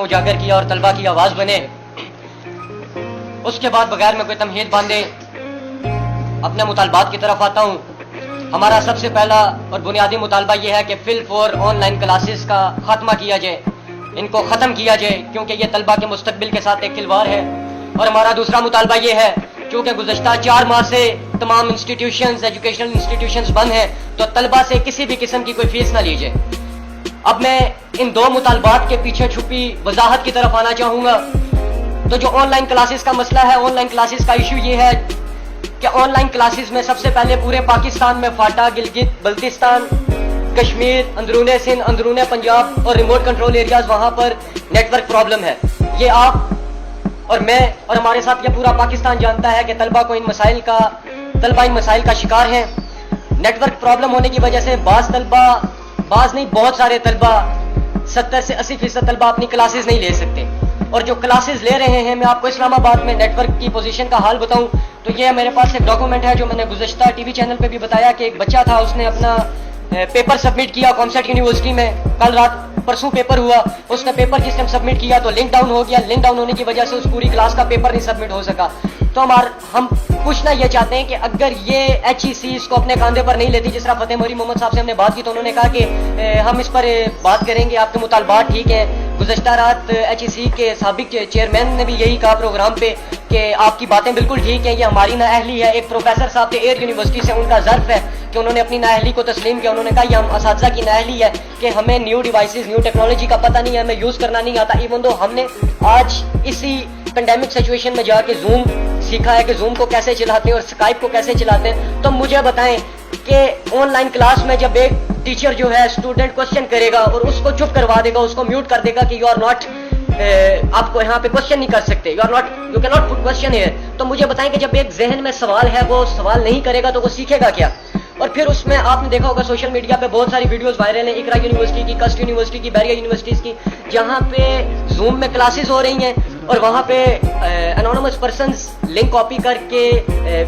اجاگر کیا اور طلبہ کی آواز بنے. اس کے بعد بغیر میں کوئی تمہید باندھے اپنے مطالبات کی طرف آتا ہوں. ہمارا سب سے پہلا اور بنیادی مطالبہ یہ ہے کہ فل فور آن لائن کلاسز کا خاتمہ کیا جائے, ان کو ختم کیا جائے, کیونکہ یہ طلبہ کے مستقبل کے ساتھ ایک کھلواڑ ہے. اور ہمارا دوسرا مطالبہ یہ ہے, کیونکہ گزشتہ 4 ماہ سے تمام انسٹیٹیوشنز, ایجوکیشنل انسٹیٹیوشنز بند ہیں, تو طلبہ سے کسی بھی قسم کی کوئی فیس نہ لیجیے. اب میں ان 2 مطالبات کے پیچھے چھپی وضاحت کی طرف آنا چاہوں گا. تو جو آن لائن کلاسز کا مسئلہ ہے, آن لائن کلاسز کا ایشو یہ ہے کہ آن لائن کلاسز میں سب سے پہلے پورے پاکستان میں فاٹا, گلگت بلتستان, کشمیر, اندرون سندھ, اندرون پنجاب اور ریموٹ کنٹرول ایریاز, وہاں پر نیٹ ورک پرابلم ہے. یہ آپ اور میں اور ہمارے ساتھ یہ پورا پاکستان جانتا ہے کہ طلبہ ان مسائل کا شکار ہیں. نیٹ ورک پرابلم ہونے کی وجہ سے بعض نہیں بہت سارے طلبہ 70 سے 80% طلبہ اپنی کلاسز نہیں لے سکتے. اور جو کلاسز لے رہے ہیں, میں آپ کو اسلام آباد میں نیٹ ورک کی پوزیشن کا حال بتاؤں تو یہ میرے پاس ایک ڈاکومنٹ ہے جو میں نے گزشتہ ٹی وی چینل پہ بھی بتایا کہ ایک بچہ تھا, اس نے اپنا پیپر سبمٹ کیا کامسیٹ یونیورسٹی میں, کل رات پرسوں پیپر ہوا, اس نے پیپر جس ٹائم سبمٹ کیا تو لنک ڈاؤن ہو گیا. لنک ڈاؤن ہونے کی وجہ سے اس پوری کلاس کا پیپر نہیں سبمٹ ہو سکا. تو ہم پوچھنا یہ چاہتے ہیں کہ اگر یہ HEC اس کو اپنے کاندھے پر نہیں لیتی, جس طرح فتح موری محمد صاحب سے ہم نے بات کی تو انہوں نے کہا کہ ہم اس پر بات کریں گے, آپ کے مطالبات ٹھیک ہیں. گزشتہ رات HEC کے سابق چیئرمین نے بھی یہی کہا پروگرام پہ کہ آپ کی باتیں بالکل ٹھیک ہیں, یہ ہماری نااہلی ہے. ایک پروفیسر صاحب تھے ایئر یونیورسٹی سے, ان کا ظرف ہے کہ انہوں نے اپنی نااہلی کو تسلیم کیا. انہوں نے کہا یہ ہم اساتذہ کی نااہلی ہے کہ ہمیں نیو ڈیوائسز, نیو ٹیکنالوجی کا پتہ نہیں ہے, ہمیں یوز کرنا نہیں آتا. ایون دو ہم نے آج اسی پینڈیمک سچویشن میں جا کے زوم سیکھا ہے کہ زوم کو کیسے چلاتے ہیں اور اسکائپ کو کیسے چلاتے ہیں. تو مجھے بتائیں کہ آن لائن کلاس میں جب ایک ٹیچر جو ہے اسٹوڈنٹ کوشچن کرے گا اور اس کو چپ کروا دے گا, اس کو میوٹ کر دے گا کہ یو آر ناٹ, آپ کو یہاں پہ کوشچن نہیں کر سکتے, you can not put question here. تو مجھے بتائیں کہ جب ایک ذہن میں سوال ہے وہ سوال نہیں کرے گا تو وہ سیکھے گا کیا؟ اور پھر اس میں آپ نے دیکھا ہوگا سوشل میڈیا پہ بہت ساری ویڈیوز وائرل ہیں, اقرا یونیورسٹی کی, کسٹ یونیورسٹی کی, بیریا یونیورسٹیز کی, جہاں پہ زوم میں کلاسز ہو رہی ہیں اور وہاں پہ انونیمس پرسنز لنک کاپی کر کے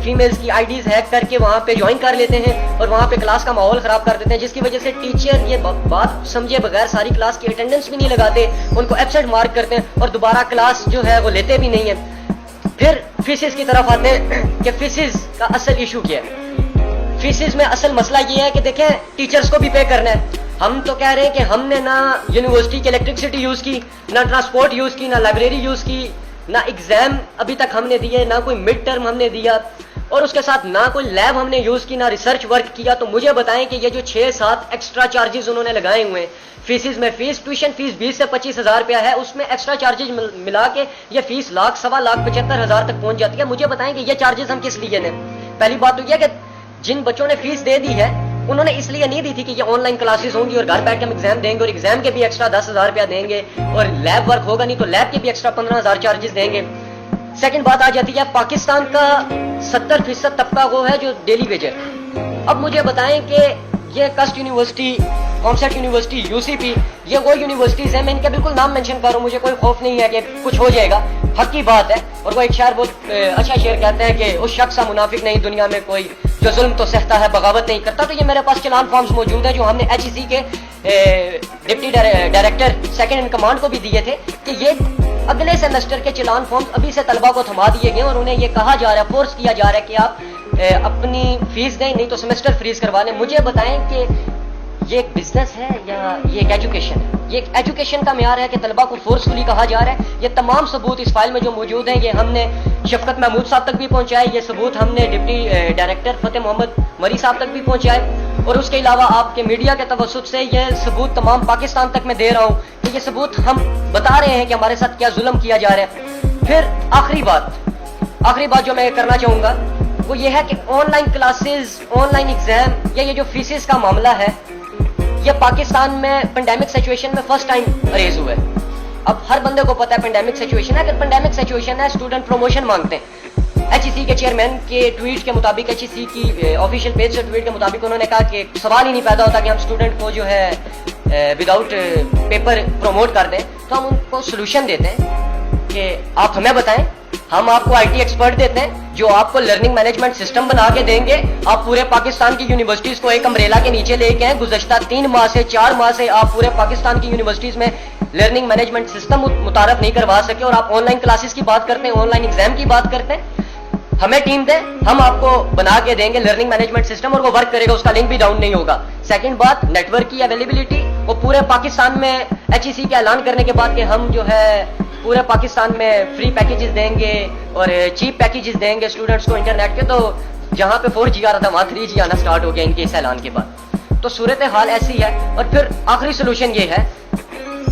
فیمیلز کی IDs ہیک کر کے وہاں پہ جوائن کر لیتے ہیں اور وہاں پہ کلاس کا ماحول خراب کر دیتے ہیں, جس کی وجہ سے ٹیچر یہ بات سمجھے بغیر ساری کلاس کی اٹینڈنس بھی نہیں لگاتے, ان کو ایبسینٹ مارک کرتے ہیں اور دوبارہ کلاس جو ہے وہ لیتے بھی نہیں ہیں. پھر فیسز کی طرف آتے ہیں کہ فیسز کا اصل ایشو کیا ہے. فیسز میں اصل مسئلہ یہ ہے کہ دیکھیں ٹیچرز کو بھی پے کرنا ہے. ہم تو کہہ رہے ہیں کہ ہم نے نہ یونیورسٹی کی الیکٹرسٹی یوز کی, نہ ٹرانسپورٹ یوز کی, نہ لائبریری یوز کی, نہ ایگزام ابھی تک ہم نے دیے, نہ کوئی مڈ ٹرم ہم نے دیا, اور اس کے ساتھ نہ کوئی لیب ہم نے یوز کی, نہ ریسرچ ورک کیا. تو مجھے بتائیں کہ یہ جو 6-7 ایکسٹرا چارجز انہوں نے لگائے ہوئے ہیں فیسز میں, ٹیوشن فیس 20 سے 25 ہزار روپیہ ہے, اس میں ایکسٹرا چارجز ملا کے یہ فیس 1,75,000 تک پہنچ جاتی ہے. مجھے بتائیں کہ یہ چارجز ہم کس لیے دیں؟ پہلی بات تو یہ کہ جن بچوں نے فیس دے دی ہے انہوں نے اس لیے نہیں دی تھی کہ یہ آن لائن کلاسز ہوں گی اور گھر بیٹھ کے ہم ایگزام دیں گے اور ایگزام کے بھی ایکسٹرا 10,000 روپیہ دیں گے, اور لیب ورک ہوگا نہیں تو لیب کے بھی ایکسٹرا 15,000 چارجز دیں گے. سیکنڈ بات آ جاتی ہے پاکستان کا 70% طبقہ وہ ہے جو ڈیلی ویجر. اب مجھے بتائیں کہ یہ کسٹ یونیورسٹی, کامسیٹ یونیورسٹی, UCP, یہ وہ یونیورسٹیز ہیں, میں ان کے بالکل نام مینشن کر رہا ہوں, مجھے کوئی خوف نہیں ہے کہ کچھ ہو جائے گا, حق کی بات ہے. اور وہ ایک شاعر بہت اچھا شعر کہتے ہیں کہ اس شخص کا منافق نہیں دنیا میں کوئی جو ظلم تو سہتا ہے بغاوت نہیں کرتا. تو یہ میرے پاس چلان فارمز موجود ہیں جو ہم نے HEC کے deputy director second in command کو بھی دیے تھے کہ یہ اگلے سیمسٹر کے چلان فارمز ابھی سے طلبہ کو تھما دیے گئے اور انہیں یہ کہا جا رہا ہے, فورس کیا جا رہا ہے کہ آپ اپنی فیس دیں, نہیں تو سیمسٹر فریز کروا لیں. مجھے بتائیں کہ یہ ایک بزنس ہے یا یہ ایک ایجوکیشن ہے؟ یہ ایک ایجوکیشن کا معیار ہے کہ طلبہ کو فورسفلی کہا جا رہا ہے. یہ تمام ثبوت اس فائل میں جو موجود ہیں یہ ہم نے شفقت محمود صاحب تک بھی پہنچائے, یہ ثبوت ہم نے ڈپٹی ڈائریکٹر فتح محمد مری صاحب تک بھی پہنچائے, اور اس کے علاوہ آپ کے میڈیا کے توسط سے یہ ثبوت تمام پاکستان تک میں دے رہا ہوں کہ یہ ثبوت ہم بتا رہے ہیں کہ ہمارے ساتھ کیا ظلم کیا جا رہا ہے. پھر آخری بات جو میں کرنا چاہوں گا وہ یہ ہے کہ on line classes, on line exam یا یہ جو فیسز کا معاملہ ہے یہ پاکستان میں پینڈیمک سچویشن میں فرسٹ ٹائم ریز ہوا ہے. اب ہر بندے کو پتا ہے پینڈیمک سچویشن ہے, اگر پینڈیمک سچویشن ہے اسٹوڈنٹ پروموشن مانگتے ہیں. HEC کے چیئرمین کے ٹویٹ کے مطابق, HEC کی آفیشیل پیج سے ٹویٹ کے مطابق انہوں نے کہا کہ سوال ہی نہیں پیدا ہوتا کہ ہم اسٹوڈنٹ کو جو ہے وداؤٹ پیپر پروموٹ کر دیں. تو ہم ان کو سولوشن دیتے ہیں کہ آپ ہمیں بتائیں, ہم آپ کو IT ایکسپرٹ دیتے ہیں جو آپ کو لرننگ مینجمنٹ سسٹم بنا کے دیں گے. آپ پورے پاکستان کی یونیورسٹیز کو ایک امبریلا کے نیچے لے کے ہیں. گزشتہ 3 ماہ سے 4 ماہ سے آپ پورے پاکستان کی یونیورسٹیز میں लर्निंग मैनेजमेंट सिस्टम मुतारफ नहीं करवा सके और आप ऑनलाइन क्लासेस की बात करते हैं, ऑनलाइन एग्जाम की बात करते हैं, हमें टीम दें, हम आपको बना के देंगे लर्निंग मैनेजमेंट सिस्टम और वो वर्क करेगा, उसका लिंक भी डाउन नहीं होगा। सेकंड बात, नेटवर्क की अवेलेबिलिटी, वो पूरे पाकिस्तान में HEC का ऐलान करने के बाद कि हम जो है पूरे पाकिस्तान में फ्री पैकेजेस देंगे और चीप पैकेजेस देंगे स्टूडेंट्स को इंटरनेट के, तो जहां पे 4G आ रहा था वहां 3G आना स्टार्ट हो गया इनके इस ऐलान के बाद। तो सूरत हाल ऐसी है। और फिर आखिरी सोल्यूशन ये है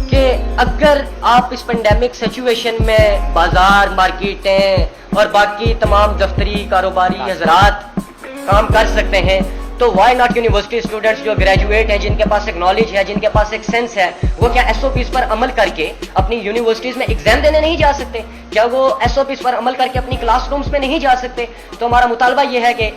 कि अगर आप इस पेंडेमिक सिचुएशन में बाजार, मार्केटें और बाकी तमाम दफ्तरी कारोबारी हजरात काम कर सकते हैं, तो वाई नॉट यूनिवर्सिटी स्टूडेंट्स जो ग्रेजुएट हैं, जिनके पास एक नॉलेज है, जिनके पास एक सेंस है, वो क्या SOPs पर अमल करके अपनी यूनिवर्सिटीज में एग्जाम देने नहीं जा सकते? क्या वो SOPs पर अमल करके अपनी क्लासरूम्स में नहीं जा सकते? तो हमारा मुतालबा ये है कि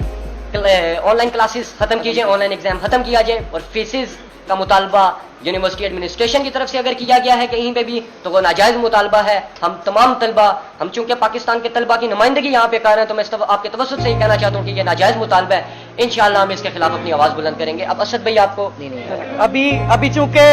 ऑनलाइन क्लासेस खत्म कीजिए, ऑनलाइन एग्जाम खत्म किया जाए और फीसिस का मुतालबा यूनिवर्सिटी एडमिनिस्ट्रेशन की तरफ से अगर किया गया है कहीं पे भी तो वो नाजायज मुतालबा है। हम तमाम तलबा, हम चूंकि पाकिस्तान के तलबा की नुमाइंदगी यहाँ पे कर रहे हैं, तो मैं आपके तवज्जुह से ही कहना चाहता हूँ कि ये नाजायज मुतालबा है। इंशाअल्लाह हम इसके खिलाफ अपनी आवाज बुलंद करेंगे। अब असद भाई आपको अभी चूंकि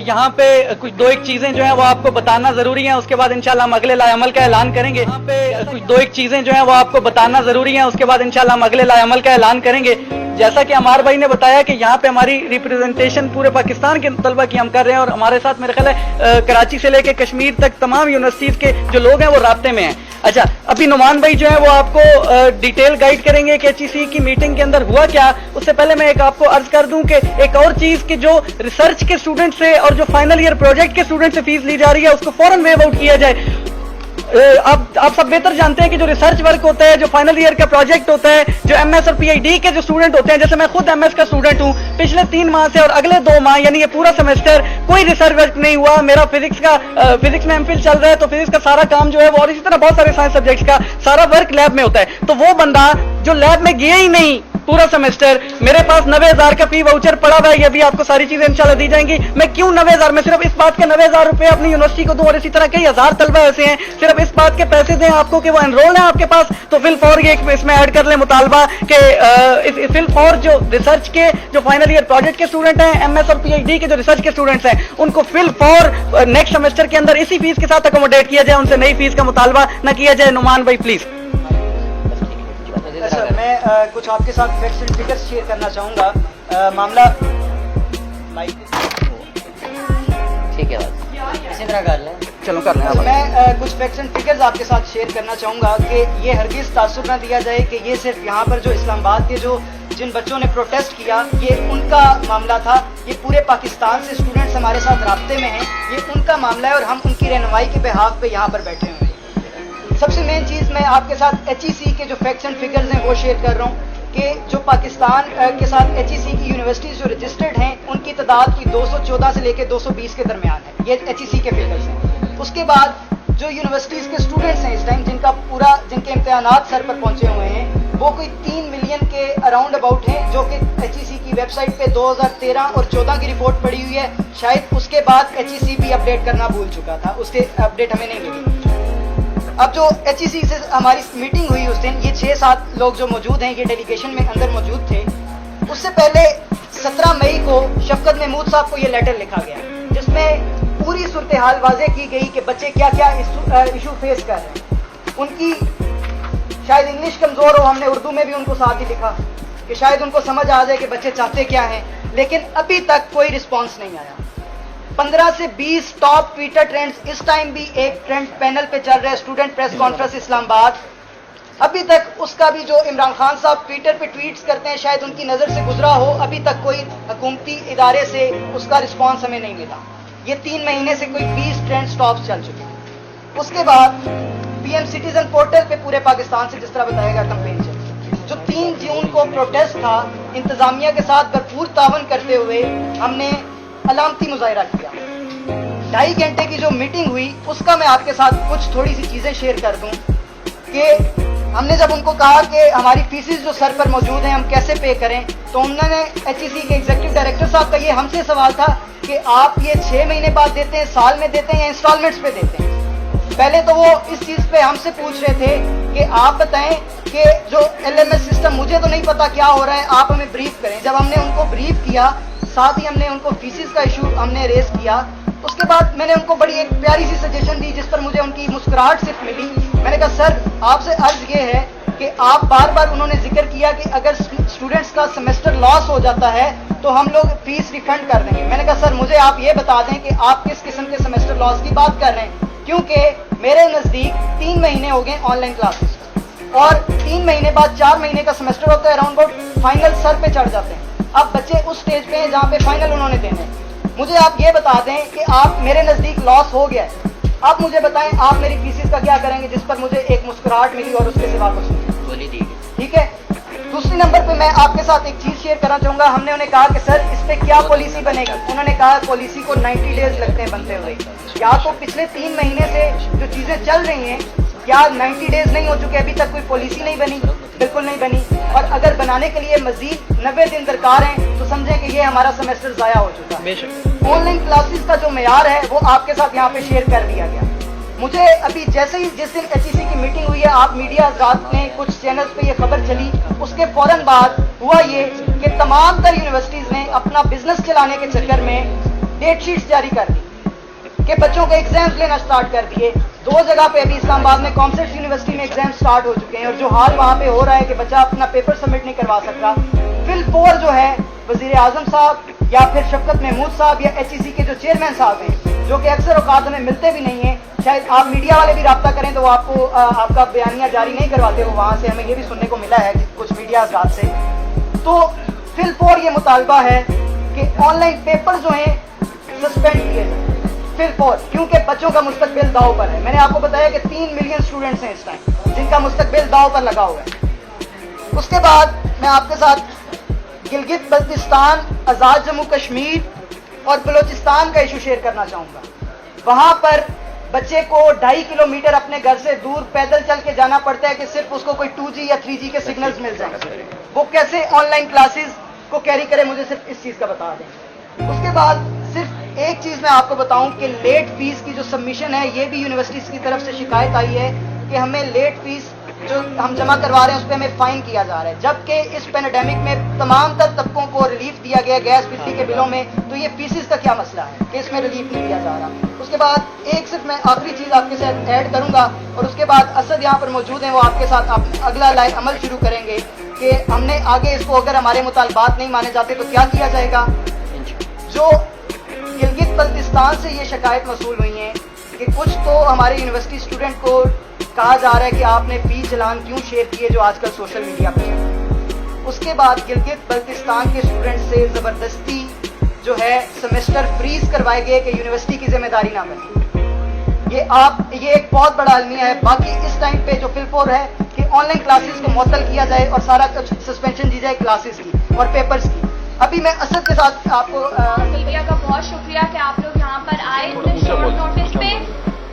यहाँ पे कुछ दो एक चीजें जो है वो आपको बताना जरूरी है, उसके बाद इंशाल्लाह हम अगले लाएअमल का ऐलान करेंगे। यहाँ पे कुछ दो एक चीजें जो है वो आपको बताना जरूरी है, उसके बाद इंशाल्लाह हम अगले लाएअमल का ऐलान करेंगे। जैसा कि अमार भाई ने बताया कि यहाँ पे हमारी रिप्रेजेंटेशन पूरे पाकिस्तान के तलबा की हम कर रहे हैं और हमारे साथ मेरे ख्याल है कराची से लेके कश्मीर तक तमाम यूनिवर्सिटीज के जो लोग हैं वो राब्ते में हैं। अच्छा, अभी नुमान भाई जो है वो आपको डिटेल गाइड करेंगे कि HEC की मीटिंग के अंदर हुआ क्या। उससे पहले मैं एक आपको अर्ज कर दूं कि एक और चीज कि जो रिसर्च के स्टूडेंट से और जो फाइनल ईयर प्रोजेक्ट के स्टूडेंट से फीस ली जा रही है उसको फौरन वेव आउट किया जाए। आप सब बेहतर जानते हैं कि जो रिसर्च वर्क होता है, जो फाइनल ईयर का प्रोजेक्ट होता है, जो MS और PhD के जो स्टूडेंट होते हैं, जैसे मैं खुद MS का स्टूडेंट हूं, पिछले 3 माह से और अगले 2 माह यानी ये पूरा सेमेस्टर कोई रिसर्च वर्क नहीं हुआ। मेरा फिजिक्स में MPhil चल रहा है, तो फिजिक्स का सारा काम जो है वो और इसी तरह बहुत सारे साइंस सब्जेक्ट्स का सारा वर्क लैब में होता है। तो वो बंदा जो लैब में गया ही नहीं पूरा सेमेस्टर, मेरे पास 90,000 का फी वाउचर पड़ा हुआ है, ये भी आपको सारी चीजें इंशाल्लाह दी जाएंगी। मैं क्यों 90,000, मैं सिर्फ इस बात के 90,000 रुपए अपनी यूनिवर्सिटी को दूं और इसी तरह कई हजार तलबा ऐसे हैं सिर्फ इस बात के पैसे दें आपको कि वो एनरोल है आपके पास, तो फिल फॉर ये इसमें ऐड कर ले मुतालबा कि फिल फॉर जो रिसर्च के जो फाइनल ईयर प्रोजेक्ट के स्टूडेंट हैं, MS और PhD के जो रिसर्च के स्टूडेंट्स हैं, उनको फिल फॉर नेक्स्ट सेमेस्टर के अंदर इसी फीस के साथ अकोमोडेट किया जाए, उनसे नई फीस का मुतालबा न किया जाए। नुमान भाई प्लीज। सर, मैं कुछ आपके साथ फैक्ट्स एंड फिगर्स शेयर करना चाहूँगा। मामला ठीक है, इसी तरह कर लें, चलो कर लें। मैं कुछ फैक्ट्स एंड फिगर्स आपके साथ शेयर करना चाहूँगा कि ये हरगिज़ तासुर न दिया जाए कि ये सिर्फ यहाँ पर जो इस्लामाबाद के जिन बच्चों ने प्रोटेस्ट किया ये उनका मामला था। ये पूरे पाकिस्तान से स्टूडेंट्स हमारे साथ राब्ते में हैं, ये उनका मामला है और हम उनकी रहनुमाई के बिहाफ पे यहाँ पर बैठे हुए हैं। सबसे मेन चीज़ मैं आपके साथ HEC के जो फैक्ट्स एंड फिगर्स हैं वो शेयर कर रहा हूँ कि जो पाकिस्तान के साथ HEC की यूनिवर्सिटीज़ जो रजिस्टर्ड हैं उनकी तादाद की 214 से लेकर 220 के दरमियान है, ये HEC के फिगर्स हैं। उसके बाद जो यूनिवर्सिटीज़ के स्टूडेंट्स हैं इस टाइम जिनके इम्तिहानात सर पर पहुँचे हुए हैं वो कोई 3 मिलियन के अराउंड अबाउट हैं, जो कि HEC की वेबसाइट पे 2013 और 14 की रिपोर्ट पड़ी हुई है। शायद उसके बाद HEC भी अपडेट करना भूल चुका था, उसके अपडेट हमें नहीं मिली। अब जो HEC से हमारी मीटिंग हुई उस दिन, ये 6-7 लोग जो मौजूद हैं ये डेलीगेशन में अंदर मौजूद थे। उससे पहले 17 मई को शफकत महमूद साहब को ये लेटर लिखा गया जिसमें पूरी सूरत हाल वाज़ेह की गई कि बच्चे क्या क्या इशू फेस कर रहे हैं। उनकी शायद इंग्लिश कमज़ोर हो, हमने उर्दू में भी उनको साथ ही लिखा कि शायद उनको समझ आ जाए कि बच्चे चाहते क्या हैं, लेकिन अभी तक कोई रिस्पॉन्स नहीं आया। 15 से 20 टॉप ट्विटर ट्रेंड्स, इस टाइम भी एक ट्रेंड पैनल पे चल रहा है स्टूडेंट प्रेस कॉन्फ्रेंस इस्लामाबाद, अभी तक उसका भी जो इमरान खान साहब ट्विटर पे ट्वीट्स करते हैं शायद उनकी नज़र से गुजरा हो, अभी तक कोई हुकूमती इदारे से उसका रिस्पॉन्स हमें नहीं मिला। ये 3 महीने से कोई 20 ट्रेंड स्टॉप्स चल चुके हैं। उसके बाद PM सिटीजन पोर्टल पे पूरे पाकिस्तान से जिस तरह बताया गया कैंपेन चल, जो 3 जून को प्रोटेस्ट था, इंतजामिया के साथ भरपूर तावन करते हुए हमने अलामती मुजाहिरा किया। 2.5 घंटे की जो मीटिंग हुई उसका मैं आपके साथ कुछ थोड़ी सी चीज़ें शेयर कर दूं कि हमने जब उनको कहा कि हमारी फीसिस जो सर पर मौजूद हैं हम कैसे पे करें, तो उन्होंने HEC के एग्जीक्यूटिव डायरेक्टर साहब का ये हमसे सवाल था कि आप ये 6 महीने बाद देते हैं, साल में देते हैं या इंस्टॉलमेंट्स पे देते हैं। पहले तो वो इस चीज़ पे हमसे पूछ रहे थे कि आप बताएं कि जो LMS सिस्टम, मुझे तो नहीं पता क्या हो रहा है, आप हमें ब्रीफ करें। जब हमने उनको ब्रीफ किया, साथ ही हमने उनको फीसिस का इशू हमने रेस किया, اس کے بعد میں نے ان کو بڑی ایک پیاری سی سجیشن دی جس پر مجھے ان کی مسکراہٹ صرف ملی. میں نے کہا سر آپ سے عرض یہ ہے کہ آپ بار بار انہوں نے ذکر کیا کہ اگر اسٹوڈنٹس کا سیمسٹر لاس ہو جاتا ہے تو ہم لوگ فیس ریفنڈ کر دیں گے. میں نے کہا سر مجھے آپ یہ بتا دیں کہ آپ کس قسم کے سیمسٹر لاس کی بات کر رہے ہیں, کیونکہ میرے نزدیک 3 مہینے ہو گئے آن لائن کلاسز اور 3 مہینے بعد 4 مہینے کا سیمسٹر ہوتا ہے, اراؤنڈ اباؤٹ فائنل سر پہ چڑھ جاتے ہیں. اب بچے اس سٹیج پہ ہیں جہاں پہ فائنل انہوں نے دینے. مجھے آپ یہ بتا دیں کہ آپ میرے نزدیک لاس ہو گیا ہے, آپ مجھے بتائیں آپ میری فیسز کا کیا کریں گے جس پر مجھے ایک مسکراہٹ ملی اور اس کے سوا کچھ نہیں. ٹھیک ہے. دوسری نمبر پہ میں آپ کے ساتھ ایک چیز شیئر کرنا چاہوں گا. ہم نے انہیں کہا کہ سر اس پہ کیا پالیسی بنے گی. انہوں نے کہا پالیسی کو 90 ڈیز لگتے ہیں بنتے ہوئے. یا تو پچھلے 3 مہینے سے جو چیزیں چل رہی ہیں کیا 90 ڈیز نہیں ہو چکے, ابھی تک کوئی پالیسی نہیں بنی, بالکل نہیں بنی, اور اگر بنانے کے لیے مزید 90 دن درکار ہیں تو سمجھیں کہ یہ ہمارا سیمسٹر ضائع ہو چکا ہے. آن لائن کلاسز کا جو معیار ہے وہ آپ کے ساتھ یہاں پہ شیئر کر دیا گیا. مجھے ابھی جیسے ہی جس دن HEC کی میٹنگ ہوئی ہے, آپ میڈیا حضرات نے کچھ چینلز پہ یہ خبر چلی, اس کے فوراً بعد ہوا یہ کہ تمام تر یونیورسٹیز نے اپنا بزنس چلانے کے چکر میں ڈیٹ شیٹس جاری کر دی کہ بچوں کے ایگزامز لینا سٹارٹ کر دیے. 2 جگہ پہ ابھی اسلام آباد میں کانسیپٹس یونیورسٹی میں ایگزام سٹارٹ ہو چکے ہیں, اور جو حال وہاں پہ ہو رہا ہے کہ بچہ اپنا پیپر سبمٹ نہیں کروا سکتا. فل 4 جو ہے وزیر اعظم صاحب یا پھر شفقت محمود صاحب یا HEC کے جو چیئرمین صاحب ہیں جو کہ اکثر اوقات ہمیں ملتے بھی نہیں ہیں, شاید آپ میڈیا والے بھی رابطہ کریں تو وہ آپ کو آپ کا بیانیہ جاری نہیں کرواتے, وہ وہاں سے ہمیں یہ بھی سننے کو ملا ہے کچھ میڈیا حضرات سے. تو فل 4 یہ مطالبہ ہے کہ آن لائن پیپر جو ہیں سسپینڈ کیے جائیں فل 4, کیونکہ بچوں کا مستقبل داؤ پر ہے. میں نے آپ کو بتایا کہ 3 ملین اسٹوڈنٹس ہیں اس ٹائم جن کا مستقبل داؤ پر لگا ہوا ہے. اس کے بعد میں آپ کے ساتھ گلگت بلتستان, آزاد جموں کشمیر اور بلوچستان کا ایشو شیئر کرنا چاہوں گا. وہاں پر بچے کو 2.5 کلومیٹر اپنے گھر سے دور پیدل چل کے جانا پڑتا ہے کہ صرف اس کو کوئی 2G یا 3G کے سگنلز مل جائیں. وہ کیسے آن لائن کلاسز کو کیری کرے, مجھے صرف اس چیز کا بتا دیں. اس کے بعد صرف ایک چیز میں آپ کو بتاؤں کہ لیٹ فیس کی جو سبمیشن ہے یہ بھی یونیورسٹیز کی طرف سے شکایت آئی ہے کہ ہمیں لیٹ فیس جو ہم جمع کروا رہے ہیں اس پہ ہمیں فائن کیا جا رہا ہے, جبکہ اس پینڈیمک میں تمام تر طبقوں کو ریلیف دیا گیا گیس بجلی کے بلوں میں, تو یہ فیسز کا کیا مسئلہ ہے کہ اس میں ریلیف نہیں دیا جا رہا. اس کے بعد ایک صرف میں آخری چیز آپ کے ساتھ ایڈ کروں گا, اور اس کے بعد اسد یہاں پر موجود ہیں, وہ آپ کے ساتھ اگلا لائن عمل شروع کریں گے کہ ہم نے آگے اس کو اگر ہمارے مطالبات نہیں مانے جاتے تو کیا کیا جائے گا. جو گلگت بلتستان سے یہ شکایت موصول ہوئی ہیں کہ کچھ تو ہمارے یونیورسٹی اسٹوڈنٹ کو کہا جا رہا ہے کہ آپ نے فی چلان کیوں شیئر کیے جو آج کل سوشل میڈیا پہ ہے. اس کے بعد گلگت بلتستان کے اسٹوڈنٹ سے زبردستی جو ہے سیمسٹر فریز کروائے گئے کہ یونیورسٹی کی ذمہ داری نہ بنے. یہ ایک بہت بڑا المیہ ہے. باقی اس ٹائم پہ جو فل 4 ہے کہ آن لائن کلاسز کو معطل کیا جائے اور سارا کچھ سسپینشن دی جائے کلاسز کی اور پیپرز کی. ابھی میں اسد کے ساتھ آپ کو میڈیا کا بہت شکریہ کہ آپ لوگ یہاں پر آئے اتنے شارٹ نوٹس پہ.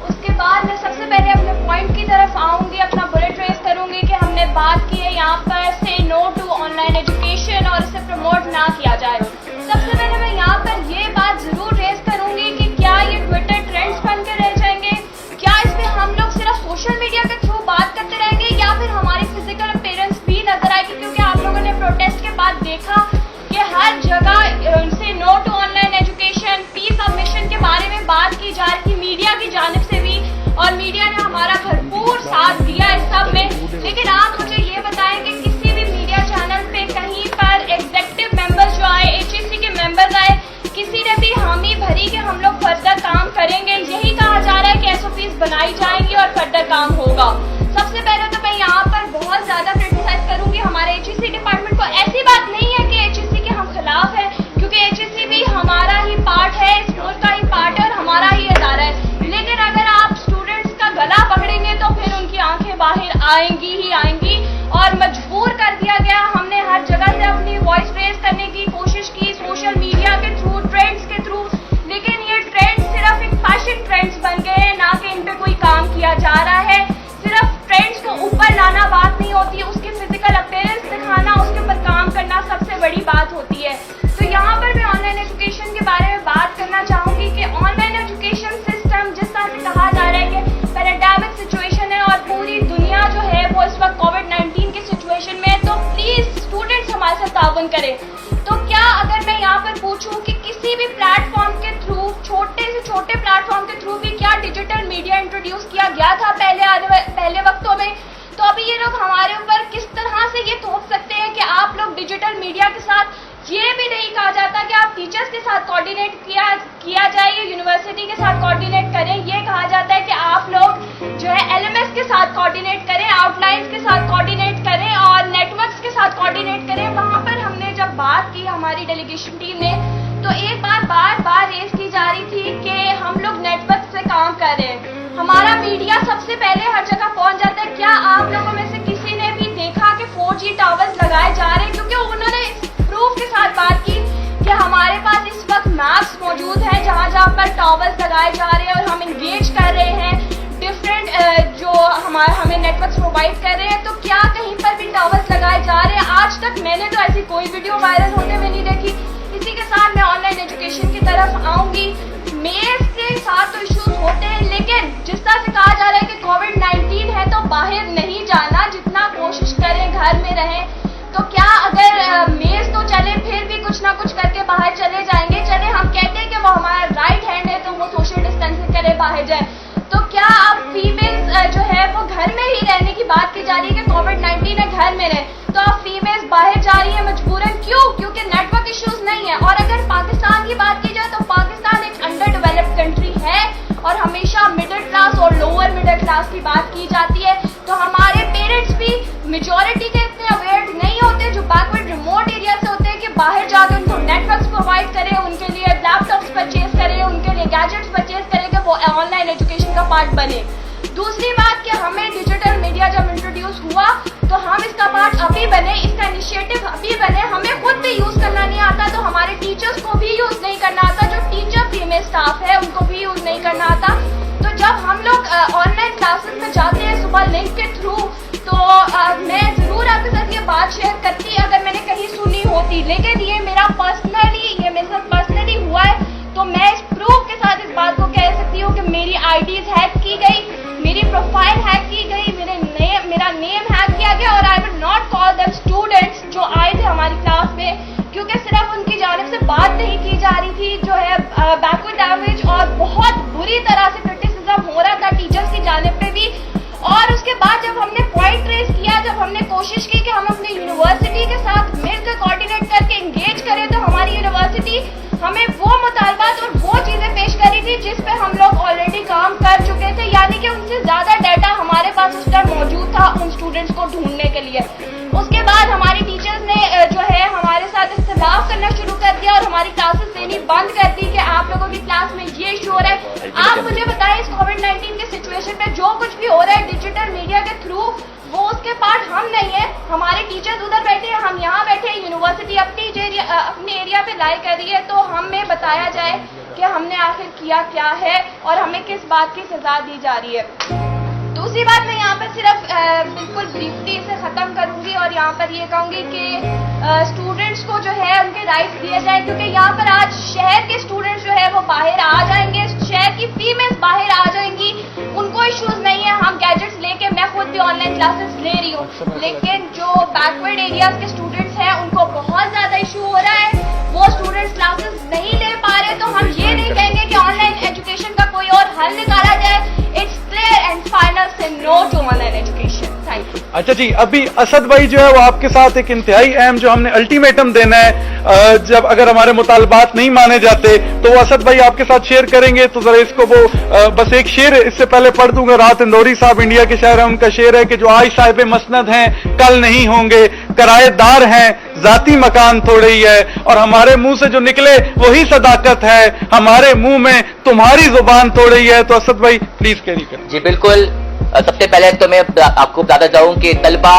اس کے بعد میں سب سے پہلے اپنے پوائنٹ کی طرف آؤں گی, اپنا بلٹ ریز کروں گی کہ ہم نے بات کی ہے یہاں پر سے نو ٹو آن لائن ایجوکیشن اور اسے پروموٹ نہ کیا جائے. سب سے پہلے میں یہاں پر یہ بات ضرور ریز کروں گی کہ کیا یہ ٹویٹر ٹرینڈز بن کے رہ جائیں گے, کیا اس پہ ہم لوگ صرف سوشل میڈیا کے تھرو بات کرتے رہیں گے, یا پھر ہماری فزیکل اپیرنس بھی نظر آئے گی, کیونکہ آپ لوگوں نے پروٹیسٹ کے بعد دیکھا کہ ہر جگہ ان سے نو ٹو آن لائن ایجوکیشن فی سبمیشن کے بارے میں بات کی جا رہی تھی میڈیا کی جانب سے بھی, اور میڈیا نے ہمارا بھرپور ساتھ دیا اس سب میں. لیکن آپ مجھے یہ بتائیں کہ کسی بھی میڈیا چینل پہ کہیں پر ایگزیکٹو ممبرز جو آئے, HEC کے ممبرز آئے, کسی نے بھی حامی بھری کہ ہم لوگ فردر کام کریں گے. یہی کہا جا رہا ہے کہ SOPs بنائی جائیں گی اور فردر کام ہوگا. سب سے پہلے تو میں یہاں پر بہت زیادہ کرٹیسائز کروں گی ہمارے HEC ڈپارٹمنٹ کو. ایسی بات نہیں ہے کہ HEC کے ہم خلاف ہیں, کیونکہ HEC بھی ہمارا ہی پارٹ ہے, اس ملک کا ہی پارٹ ہے اور ہمارا ہی ادارہ ہے. لیکن اگر آپ اسٹوڈنٹس کا گلا پکڑیں گے تو پھر ان کی آنکھیں باہر آئیں گی ہی آئیں گی, اور مجبور کر دیا گیا. ہم نے ہر جگہ سے اپنی وائس ریز کرنے کی کوشش کی سوشل میڈیا کے تھرو, ٹرینڈس کے تھرو, لیکن یہ ٹرینڈ صرف ایک فیشن ٹرینڈس بن گئے ہیں, نہ کہ ان پہ کوئی کام کیا جا رہا ہے. صرف ٹرینڈس کو اوپر لانا بات نہیں ہوتی, اس کی فزیکل اپیرنس دکھانا, اس کے اوپر کام کرنا سب سے بڑی بات ہوتی ہے. تو یہاں پر میں آن لائن ایجوکیشن کے بارے میں بات کرنا چاہوں گی کہ آن لائن ایجوکیشن سسٹم جس طرح سے کہا جا رہا ہے کہ پیرڈیمک سچویشن ہے اور پوری دنیا جو ہے وہ اس وقت کووڈ-19 کی سچویشن میں ہے, تو پلیز اسٹوڈنٹس ہمارے ساتھ تعاون کریں. تو کیا اگر میں یہاں پر پوچھوں کہ کسی بھی پلیٹ فارم کے تھرو چھوٹے سے چھوٹے प्लेटफॉर्म के थ्रू भी क्या डिजिटल मीडिया इंट्रोड्यूस किया गया था पहले वक्तों में, तो अभी ये लोग हमारे ऊपर किस तरह से ये थोप सकते हैं कि आप लोग डिजिटल मीडिया के साथ, ये भी नहीं कहा जाता कि आप टीचर्स के साथ कोऑर्डिनेट किया जाए, यूनिवर्सिटी के साथ कोऑर्डिनेट करें, ये कहा जाता है कि आप लोग जो है एलएमएस के साथ कोऑर्डिनेट करें, आउटलाइंस के साथ कोऑर्डिनेट करें और नेटवर्क्स के साथ कोऑर्डिनेट करें। वहाँ पर हमने जब बात की हमारी डेलीगेशन टीम ने, तो एक बार बार रेज की जा रही थी कि हम लोग नेटवर्क से काम कर रहे हैं, हमारा मीडिया सबसे पहले हर जगह पहुंच जाता है। क्या आप लोगों में से किसी ने भी देखा कि 4G टावर्स लगाए जा रहे हैं? क्योंकि उन्होंने प्रूफ के साथ बात की कि हमारे पास इस वक्त मैप्स मौजूद हैं जहां जहां पर टावर्स लगाए जा रहे हैं और हम इंगेज कर रहे हैं डिफरेंट जो हमें नेटवर्क्स प्रोवाइड कर रहे हैं। तो क्या कहीं पर भी टावर्स लगाए जा रहे हैं? आज तक मैंने तो ऐसी कोई वीडियो वायरल होते हुए नहीं देखी। इसी के साथ मैं ऑनलाइन एजुकेशन की तरफ आऊंगी। मेल्स के साथ तो इश्यूज होते हैं, लेकिन जिस तरह से कहा जा रहा है कि कोविड-19 है तो बाहर नहीं जाना, जितना कोशिश करें घर में रहें, तो क्या अगर मेल्स तो चले फिर भी कुछ ना कुछ करके बाहर चले जाएंगे? चले हम कहते हैं कि वो हमारा राइट हैंड है तो वो सोशल डिस्टेंसिंग करे बाहर जाए, तो क्या अब फीमेल्स जो है वो घर में ही रहने की बात की जा रही है कि कोविड-19 है घर में रहे, तो अब फीमेल्स बाहर जा रही है मजबूरन? क्यों? क्योंकि नेटवर्क इश्यूज नहीं है। और अगर पाकिस्तान की बात की जाए तो पाकिस्तान एक अंडर डेवलप्ड कंट्री है और हमेशा मिडिल क्लास और लोअर मिडिल क्लास की बात की जाती है, तो हमारे पेरेंट्स भी मेजॉरिटी के इतने अवेयर नहीं होते जो बैकवर्ड रिमोट एरिया से होते हैं कि बाहर जाकर उनको नेटवर्क्स प्रोवाइड करें, उनके लिए लैपटॉप्स परचेज करें, उनके लिए गैजेट्स परचेज करें कि वो ऑनलाइन एजुकेशन का पार्ट बने। दूसरी बात कि हमें डिजिटल मीडिया जब इंट्रोड्यूस हुआ तो हम इसका पार्ट अभी बने, इसका इनिशिएटिव अभी बने, हमें खुद भी यूज करना नहीं आता तो हमारे टीचर्स को भी यूज नहीं करना आता, जो टीचर फीमेल स्टाफ है उनको भी यूज नहीं करना आता। तो जब हम लोग ऑनलाइन क्लासेस में जाते हैं सुबह लिंक के थ्रू, तो मैं जरूर आपके साथ ये बात शेयर करती अगर मैंने कहीं सुनी होती, लेकिन ये मेरे साथ पर्सनली हुआ है, तो मैं इस प्रूफ के साथ इस बात को कह सकती हूँ कि मेरी आईडीज हैक की गई, मेरी प्रोफाइल हैक की गई, मेरा नेम हैक किया गया, और I will not call them students जो आए थे हमारी क्लास में, क्योंकि सिर्फ उनकी जानिब से बात नहीं की जा रही थी, जो है बैकवर्ड लैंग्वेज और बहुत बुरी तरह से क्रिटिसिज्म हो रहा था टीचर्स की जानिब पे भी। और उसके बाद जब हमने पॉइंट रेज किया, जब हमने कोशिश की कि हम अपने यूनिवर्सिटी के साथ मिलकर कोऑर्डिनेट करके इंगेज करें, तो हमारी यूनिवर्सिटी हमें वो मुतालबात और वो चीजें पेश करी थी जिस पे हम लोग ऑलरेडी काम कर चुके थे, यानी कि उनसे ज्यादा डाटा हमारे पास उस टाइम मौजूद था उन स्टूडेंट्स को ढूंढने के लिए। उसके बाद हमारी टीचर्स ने जो है हमारे साथ इख्तिलाफ करना शुरू कर दिया और हमारी क्लासेस लेनी बंद कर दी कि आप लोगों की क्लास में ये इशू हो रहा है। आप मुझे बताएं इस कोविड-19 के सिचुएशन में जो कुछ भी हो रहा है डिजिटल मीडिया के थ्रू, वो उसके पार्ट हम नहीं है, हमारे टीचर्स उधर बैठे हैं, हम यहाँ बैठे हैं, यूनिवर्सिटी अपने एरिया पे लाई कर रही है, तो हमें बताया जाए कि हमने आखिर किया क्या है और हमें किस बात की सजा दी जा रही है। दूसरी बात मैं यहाँ पर सिर्फ बिल्कुल ब्रीफली इसे खत्म करूंगी और यहाँ पर ये कहूंगी कि स्टूडेंट्स को जो है उनके राइट्स दिए जाए, क्योंकि यहाँ पर आज शहर के स्टूडेंट्स जो है वो बाहर आ जाएंगे, शहर की फीमेल्स बाहर आ जाएंगी, उनको इश्यूज नहीं है, हम गैजेट्स लेके मैं खुद भी ऑनलाइन क्लासेस ले रही हूँ, लेकिन जो बैकवर्ड एरियाज के स्टूडेंट्स हैं उनको बहुत ज्यादा इशू हो रहा है, वो स्टूडेंट्स क्लासेस नहीं ले पा रहे। तो हम ये नहीं कहेंगे कि ऑनलाइन एजुकेशन का कोई और हल निकाला जाए, it's clear and final say no to online education. Thank you. अच्छा जी, अभी असद भाई जो है वो आपके साथ एक इंतहाई अहम जो हमने अल्टीमेटम देना है, जब अगर हमारे मुतालबात नहीं माने जाते तो वो असद भाई आपके साथ शेयर करेंगे, तो जरा इसको वो बस एक शेर इससे पहले पढ़ दूंगा। राहत इंदौरी साहब इंडिया के शायर हैं, उनका शेर है कि जो आज साहिब मसनद हैं कल नहीं होंगे, किराएदार हैं जाती मकान थोड़े ही है, और हमारे मुंह से जो निकले वही सदाकत है, हमारे मुंह में तुम्हारी जुबान थोड़ी ही है। तो असद भाई प्लीज कैरी करें। जी बिल्कुल, सबसे पहले तो मैं आपको बताता जाऊं कि तलबा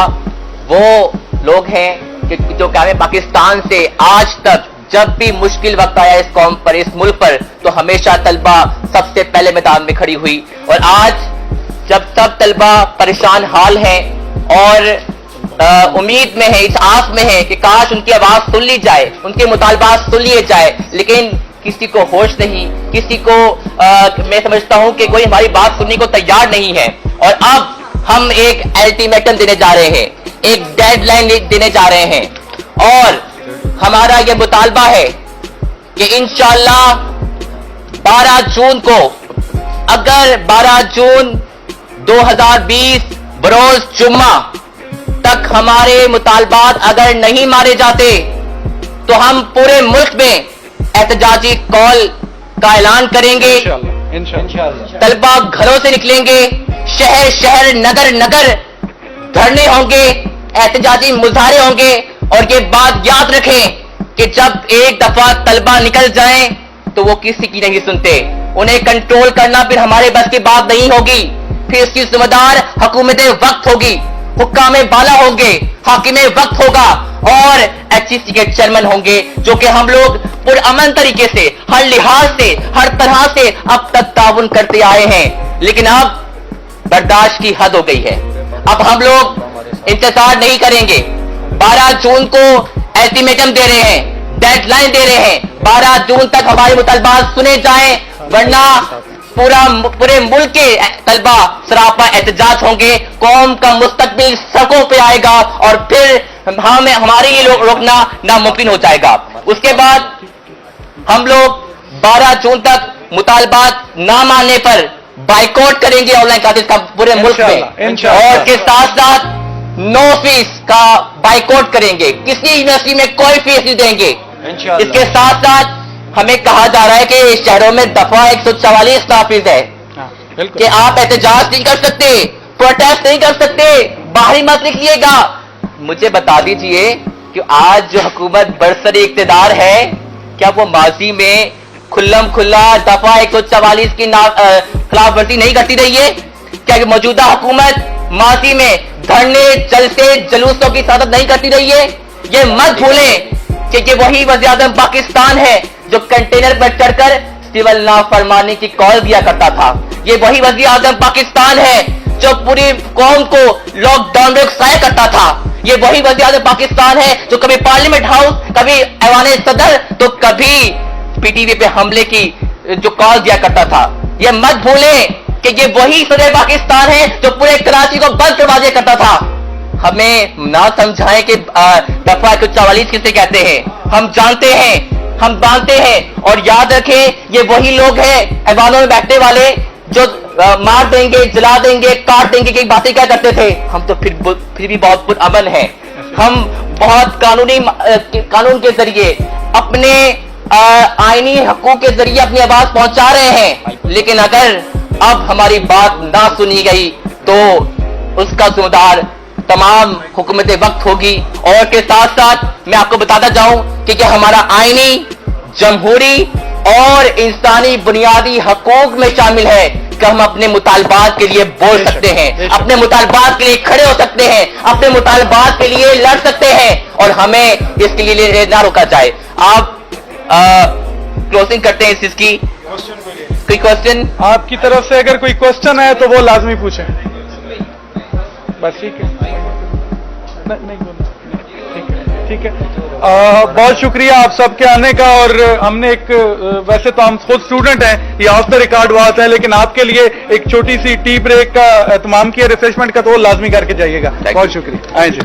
वो लोग हैं कि जो क्या पाकिस्तान से आज तक जब भी मुश्किल वक्त आया इस कौम पर, इस मुल्क पर, तो हमेशा तलबा सबसे पहले मैदान में खड़ी हुई। और आज जब सब तलबा परेशान हाल हैं और उम्मीद में है, इस आस में है कि काश उनकी आवाज सुन ली जाए, उनके मुतालबात सुन लिए जाए, लेकिन किसी को होश नहीं, किसी को मैं समझता हूं कि कोई हमारी बात सुनने को तैयार नहीं है। और अब हम एक अल्टीमेटम देने जा रहे हैं, एक डेडलाइन देने जा रहे हैं, और हमारा यह मुतालबा है कि इंशाअल्लाह 12 जून को अगर 12 जून 2020 बरोज जुम्मा तक हमारे मुतालबात अगर नहीं मारे जाते तो हम पूरे मुल्क में एहतजाजी कॉल का ऐलान करेंगे। इंशाल्लाह तलबा घरों से निकलेंगे, शहर शहर नगर नगर धरने होंगे, एहतजाजी मुजाहरे होंगे। और ये बात याद रखें कि जब एक दफा तलबा निकल जाएं तो वो किसी की नहीं सुनते। उन्हें कंट्रोल करना फिर हमारे बस की बात नहीं होगी। फिर इसकी जिम्मेदार हुकूमत वक्त होगी, हुक्काम बाला होंगे, हाकिम वक्त होगा और HEC के चेयरमैन होंगे, जो कि हम लोग पुरअमन तरीके से हर लिहाज से हर तरह से अब तक ताउन करते आए हैं। लेकिन अब बर्दाश्त की हद हो गई है। अब हम लोग इंतजार नहीं करेंगे। 12 जून को अल्टीमेटम दे रहे हैं, डेडलाइन दे रहे हैं। 12 जून तक हमारे मुतालबात सुने जाएं, वरना पूरे मुल्क के तलबा सरापा एहतजाज होंगे। कौम का मुस्तकबिल सड़कों पे आएगा और फिर हमारे लिए रोकना नामुमकिन हो जाएगा। उसके बाद हम लोग 12 जून तक मुतालबात ना मानने पर बाइकआउट करेंगे ऑनलाइन क्लासेस का पूरे मुल्क में, और के साथ साथ नो फीस का बाइकआउट करेंगे। किसी यूनिवर्सिटी में कोई फीस नहीं देंगे। इसके साथ साथ हमें कहा जा रहा है कि शहरों में दफा 144 नाफिज है कि आप एहतजाज नहीं कर सकते, प्रोटेस्ट नहीं कर सकते, बाहरी मत निकलिएगा। मुझे बता दीजिए कि आज जो हुकूमत बरसर इक्तदार है, क्या वो माजी में खुल्लम खुल्ला दफा 144 की खिलाफ वर्जी नहीं करती रही है? क्या मौजूदा हुकूमत माजी में धरने जलसे जुलूसों की सादत नहीं करती रही है? ये मत भूलें कि ये वही वज़ीर-ए-आज़म पाकिस्तान है जो कंटेनर पर चढ़कर सिविल नाफरमानी की कॉल दिया करता था। ये वही वज़ीर-ए-आज़म पाकिस्तान है जो पूरी कौम को लॉकडाउन में उकसाया करता था। ये वही वज़ीर-ए-आज़म पाकिस्तान है जो कभी पार्लियामेंट हाउस, कभी ऐवान सदर, तो कभी PTV पे हमले की जो कॉल दिया करता था। ये मत भूलें कि ये वही सदर पाकिस्तान है जो पूरे कराची को बंद करवा दिया करता था। हमें ना समझाएं कि दफा 144 किसे कहते हैं। हम जानते हैं, हम मानते हैं, और याद रखें ये वही लोग हैं ऐवानों में बैठने वाले जो मार देंगे, जला देंगे, काट देंगे की बातें क्या करते थे। हम तो फिर भी बहुत पुरअमन है। हम बहुत कानून के जरिए अपने आईनी हकूक के जरिए अपनी आवाज पहुंचा रहे हैं। लेकिन अगर अब हमारी बात ना सुनी गई तो उसका जिम्मेदार तमाम हुकूमत वक्त होगी। और के साथ साथ मैं आपको बताता जाऊं कि हमारा आईनी, जमहूरी और इंसानी बुनियादी हकूक में शामिल है कि हम अपने मुतालबात के लिए बोल सकते हैं, अपने मुतालबात के लिए खड़े हो सकते हैं, अपने मुतालबात के लिए लड़ सकते हैं, और हमें इसके लिए ना रोका जाए। आप क्लोजिंग करते हैं इस चीज की। कोई क्वेश्चन आपकी तरफ से अगर कोई क्वेश्चन है तो वो लाजमी पूछें। बस ठीक है, नहीं बोलना, ठीक है। बहुत शुक्रिया आप सबके आने का। और हमने एक वैसे तो हम खुद स्टूडेंट हैं, ये ऑफ द रिकॉर्ड बात है, लेकिन आपके लिए एक छोटी सी टी ब्रेक का एहतमाम किया, रिफ्रेशमेंट का, तो वो लाजमी करके जाइएगा। बहुत शुक्रिया। आए जी।